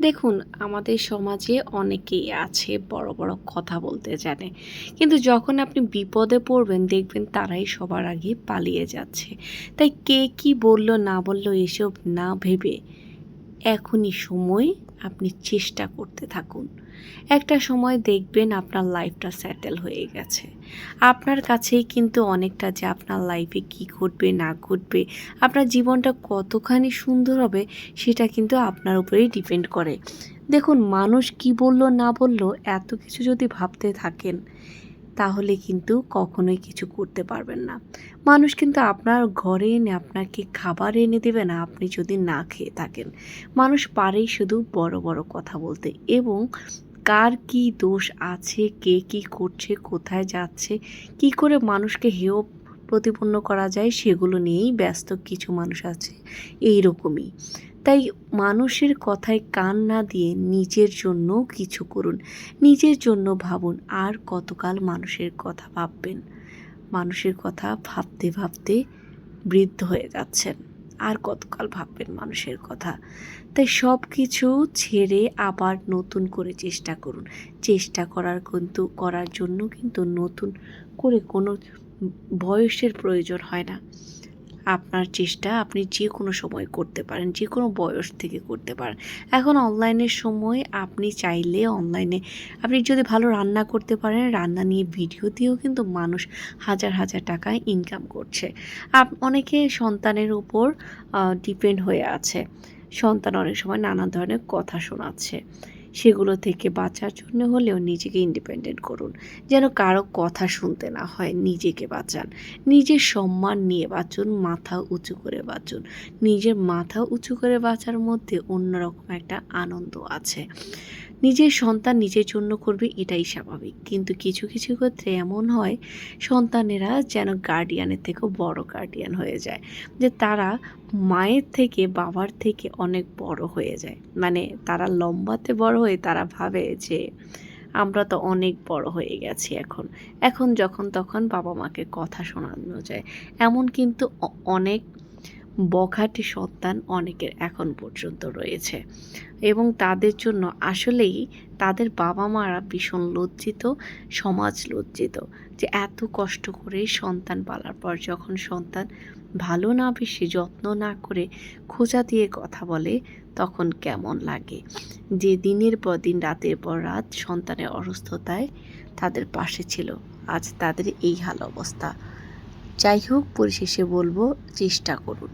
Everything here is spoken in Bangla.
দেখুন, আমাদের সমাজে অনেকেই আছে বড়, বড় কথা বলতে জানে। কিন্তু যখন আপনি বিপদে পড়বেন দেখবেন তারাই সবার আগে পালিয়ে যাচ্ছে। তাই কে কি বলল না বলল এসব না ভেবে এখনই সময় আপনি চেষ্টা করতে থাকুন। একটা সময় দেখবেন আপনার লাইফটা সেটেল হয়ে গেছে। আপনার কাছেই কিন্তু অনেকটা যে আপনার লাইফে কি ঘটবে না ঘটবে, আপনার জীবনটা কতখানি সুন্দর হবে সেটা কিন্তু আপনার উপরেই ডিপেন্ড করে। দেখুন, মানুষ কি বলল না বলল এত কিছু যদি ভাবতে থাকেন তাহলে কিন্তু কখনোই কিছু করতে পারবেন না। মানুষ কিন্তু আপনার ঘরে এনে আপনাকে খাবার এনে দেবে না আপনি যদি না খেয়ে থাকেন। মানুষ পারেই শুধু বড়, বড় কথা বলতে এবং কার কি দোষ আছে, কে কি করছে, কোথায় যাচ্ছে, কি করে মানুষকে হেয় প্রতিপন্ন করা যায় সেগুলো নিয়েই ব্যস্ত কিছু মানুষ আছে এইরকমই। তাই মানুষের কথায় কান না দিয়ে নিজের জন্য কিছু করুন। নিজের জন্য ভাবুন। আর কতকাল মানুষের কথা ভাববেন? মানুষের কথা ভাবতে, ভাবতে বৃদ্ধ হয়ে যাচ্ছেন। আর কতকাল ভাববেন মানুষের কথা? তাই সব কিছু ছেড়ে আবার নতুন করে চেষ্টা করুন। চেষ্টা করার জন্য কিন্তু নতুন করে কোনো বয়সের প্রয়োজন হয় না। আপনার চেষ্টা আপনি যে কোনো সময় করতে পারেন, যে কোনো বয়স থেকে করতে পারেন। এখন অনলাইনের সময় আপনি চাইলে অনলাইনে আপনি যদি ভালো রান্না করতে পারেন, রান্না নিয়ে ভিডিও দিয়েও কিন্তু মানুষ হাজার, হাজার টাকা ইনকাম করছে। অনেকে সন্তানের উপর ডিপেন্ড হয়ে আছে। সন্তান অনেক সময় নানা ধরনের কথা শোনাচ্ছে। সেগুলো থেকে বাঁচার জন্য হলেও নিজেকে ইন্ডিপেন্ডেন্ট করুন। যেন কারো কথা শুনতে না হয়, নিজেকে বাঁচান। নিজের সম্মান নিয়ে বাঁচুন, মাথা উঁচু করে বাঁচুন। নিজের মাথা উঁচু করে বাঁচার মধ্যে অন্যরকম একটা আনন্দ আছে। নিজের সন্তান নিজের জন্য করবে এটাই স্বাভাবিক। কিন্তু কিছু, কিছু ক্ষেত্রে এমন হয় সন্তানেরা যেন গার্ডিয়ানের থেকেও বড় গার্ডিয়ান হয়ে যায়। যে তারা মায়ের থেকে বাবার থেকে অনেক বড় হয়ে যায়। মানে তারা লম্বাতে বড় হয়ে তারা ভাবে যে আমরা তো অনেক বড় হয়ে গেছি এখন। এখন যখন তখন বাবা-মাকে কথা শোনানো যায়। এমন কিন্তু অনেক বখাটে সন্তান অনেকের এখন পর্যন্ত রয়েছে এবং তাদের জন্য আসলেই তাদের বাবা-মারা ভীষণ লজ্জিত, সমাজ লজ্জিত যে এত কষ্ট করে সন্তান পালার পর যখন সন্তান ভালো না বেশে যত্ন না করে খোঁচা দিয়ে কথা বলে তখন কেমন লাগে। যে দিনের পর দিন রাতের পর রাত সন্তানের অসুস্থতায় তাদের পাশে ছিল, আজ তাদের এই হাল অবস্থা। যাই হোক, পরিশেষে বলবো চেষ্টা করুন।